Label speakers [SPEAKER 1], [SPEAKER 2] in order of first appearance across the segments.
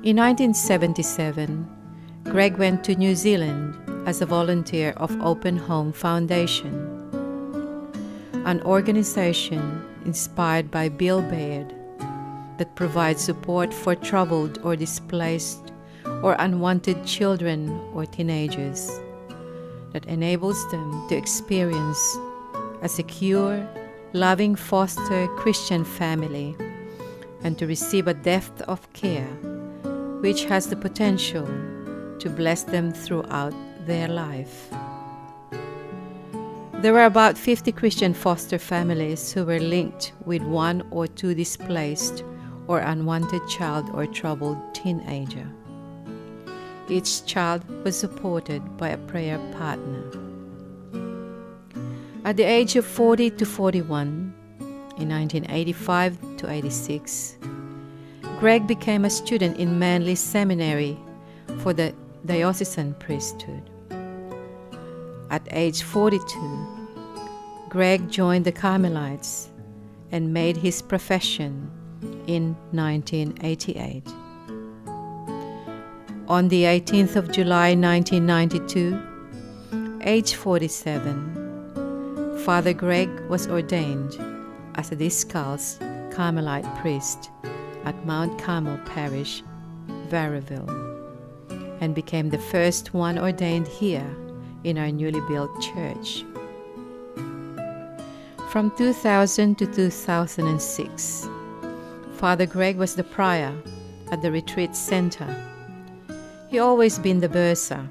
[SPEAKER 1] In 1977, Greg went to New Zealand as a volunteer of Open Home Foundation, an organization inspired by Bill Baird that provides support for troubled or displaced or unwanted children or teenagers, that enables them to experience a secure, loving foster Christian family and to receive a depth of care which has the potential to bless them throughout their life. There were about 50 Christian foster families who were linked with one or two displaced or unwanted child or troubled teenager. Each child was supported by a prayer partner. At the age of 40 to 41, in 1985 to 86, Greg became a student in Manly Seminary for the diocesan priesthood. At age 42, Greg joined the Carmelites and made his profession in 1988. On the 18th of July 1992, age 47, Father Greg was ordained as a Discalced Carmelite priest at Mount Carmel Parish, Variville, and became the first one ordained here in our newly built church. From 2000 to 2006, Father Greg was the prior at the retreat center. He always been the bursar.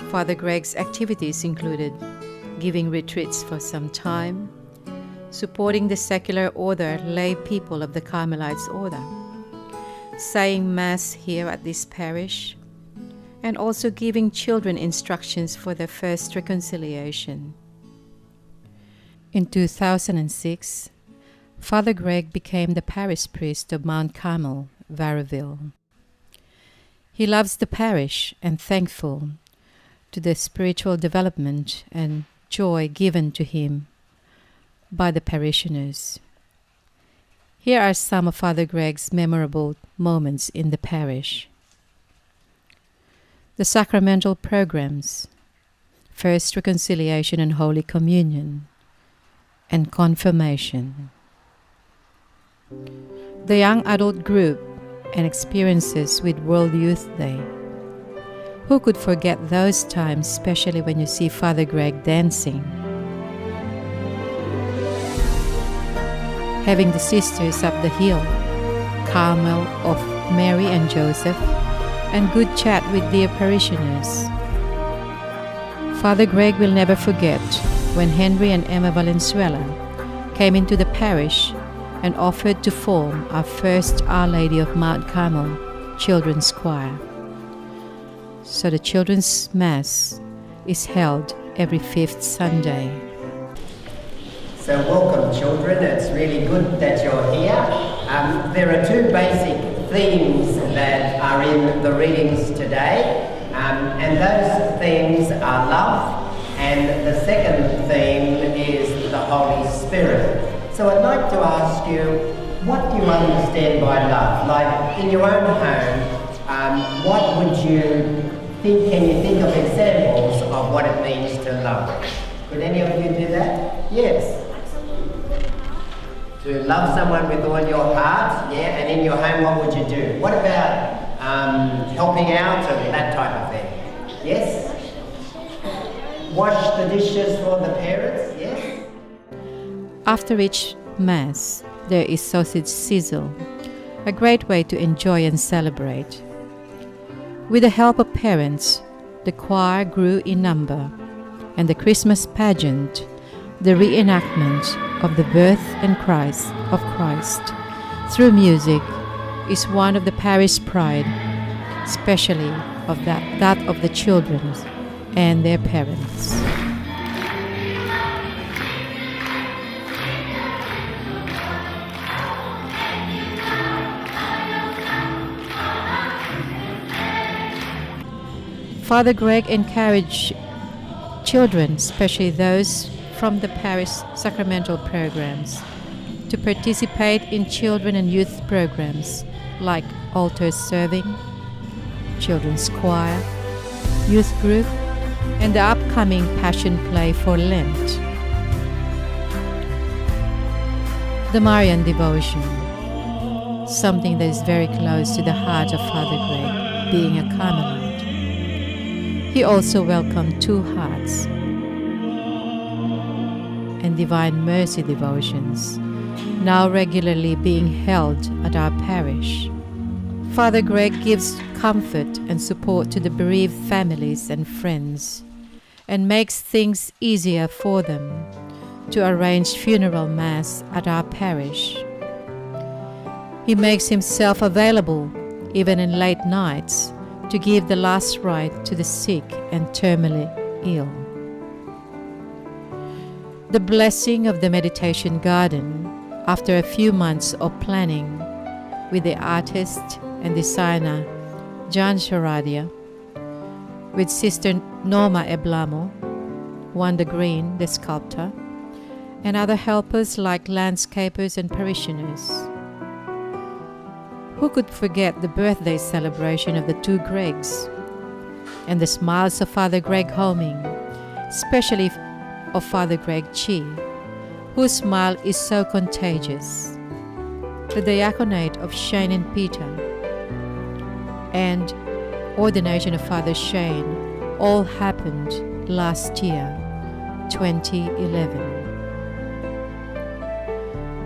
[SPEAKER 1] Father Greg's activities included giving retreats for some time, supporting the secular order lay people of the Carmelites order, saying Mass here at this parish, and also giving children instructions for their first reconciliation. In 2006, Father Greg became the parish priest of Mount Carmel, Variville. He loves the parish and thankful to the spiritual development and joy given to him by the parishioners. Here are some of Father Greg's memorable moments in the parish. The sacramental programs, First Reconciliation and Holy Communion, and Confirmation. The young adult group and experiences with World Youth Day. Who could forget those times, especially when you see Father Greg dancing? Having the sisters up the hill, Carmel of Mary and Joseph, and good chat with dear parishioners. Father Greg will never forget when Henry and Emma Valenzuela came into the parish and offered to form our first Our Lady of Mount Carmel children's choir. So the children's Mass is held every 5th Sunday.
[SPEAKER 2] So welcome children, it's really good that you're here. There are two basic themes that are in the readings today, and those themes are love, and the second theme is the Holy Spirit. So I'd like to ask you, what do you understand by love? Like in your own home, what would you think, can you think of examples of what it means to love? Could any of you do that? Yes. To love someone with all your heart, yeah, and in your home what would you do? What about helping out and that type of thing? Yes? Wash the dishes for the parents, yes?
[SPEAKER 1] After each Mass, there is sausage sizzle, a great way to enjoy and celebrate. With the help of parents, the choir grew in number, and the Christmas pageant, the reenactment of the birth and Christ of Christ through music, is one of the parish pride, especially of that of the children and their parents. Father Greg encouraged children, especially those from the parish sacramental programs, to participate in children and youth programs like altar serving, children's choir, youth group, and the upcoming Passion Play for Lent. The Marian Devotion, something that is very close to the heart of Father Greg, being a Carmelite. He also welcomed Two Hearts and Divine Mercy devotions, now regularly being held at our parish. Father Greg gives comfort and support to the bereaved families and friends, and makes things easier for them to arrange funeral mass at our parish. He makes himself available, even in late nights, to give the last rite to the sick and terminally ill. The blessing of the meditation garden, after a few months of planning with the artist and designer John Sharadia, with Sister Norma Eblamo, Wanda Green, the sculptor, and other helpers like landscapers and parishioners. Who could forget the birthday celebration of the two Gregs and the smiles of Father Greg Homing, especially of Father Greg Chee, whose smile is so contagious. The diaconate of Shane and Peter and ordination of Father Shane all happened last year, 2011.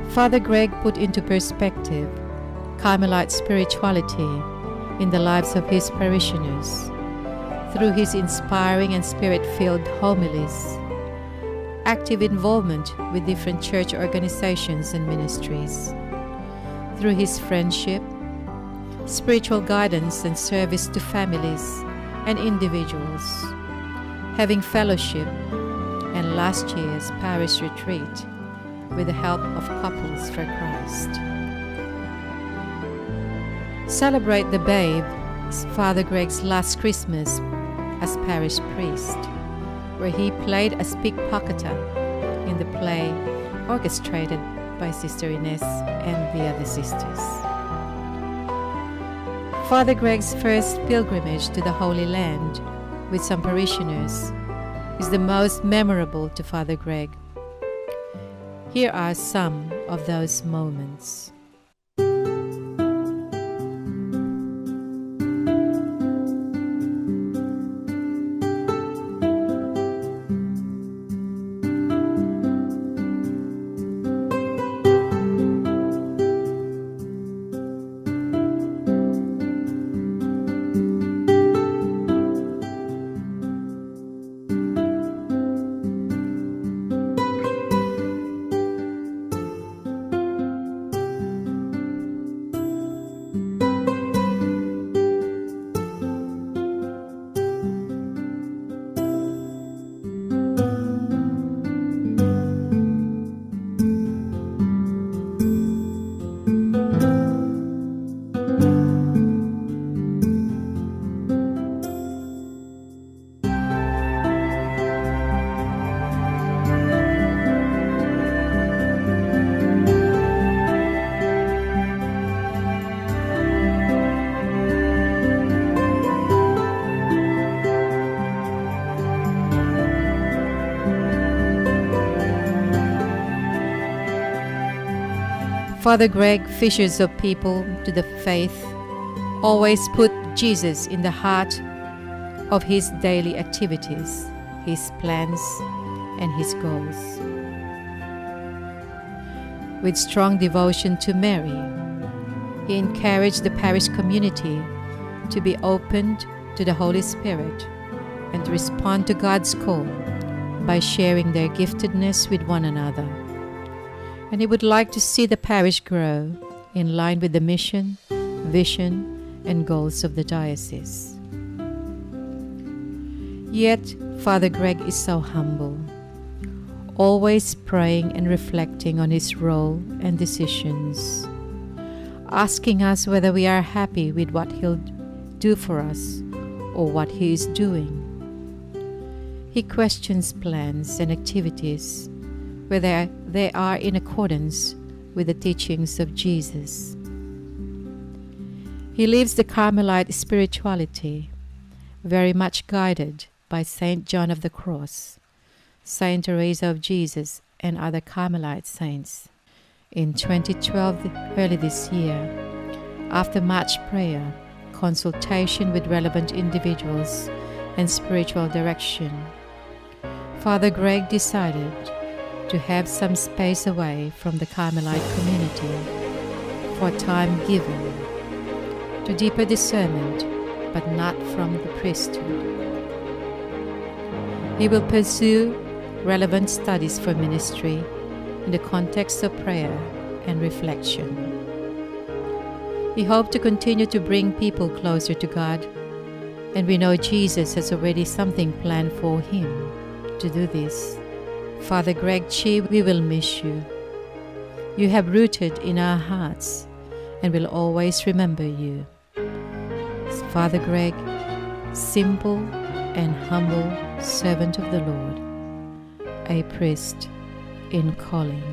[SPEAKER 1] Father Greg put into perspective Carmelite spirituality in the lives of his parishioners through his inspiring and spirit-filled homilies, active involvement with different church organizations and ministries, through his friendship, spiritual guidance and service to families and individuals, having fellowship, and last year's parish retreat with the help of Couples for Christ. Celebrate the Babe is Father Greg's last Christmas as parish priest, where he played as pickpocketer in the play orchestrated by Sister Ines and the other sisters. Father Greg's first pilgrimage to the Holy Land with some parishioners is the most memorable to Father Greg. Here are some of those moments. Father Greg, fishers of people to the faith, always put Jesus in the heart of his daily activities, his plans, and his goals. With strong devotion to Mary, he encouraged the parish community to be opened to the Holy Spirit and to respond to God's call by sharing their giftedness with one another. And he would like to see the parish grow in line with the mission, vision, and goals of the diocese. Yet, Father Greg is so humble, always praying and reflecting on his role and decisions, asking us whether we are happy with what he'll do for us or what he is doing. He questions plans and activities, whether they are in accordance with the teachings of Jesus. He lives the Carmelite spirituality, very much guided by Saint John of the Cross, Saint Teresa of Jesus, and other Carmelite saints. In 2012, early this year, after much prayer, consultation with relevant individuals, and spiritual direction, Father Greg decided to have some space away from the Carmelite community for time given to deeper discernment, but not from the priesthood. He will pursue relevant studies for ministry in the context of prayer and reflection. We hope to continue to bring people closer to God, and we know Jesus has already something planned for him to do this. Father Greg Chee, we will miss you. You have rooted in our hearts and will always remember you. Father Greg, simple and humble servant of the Lord, a priest in calling.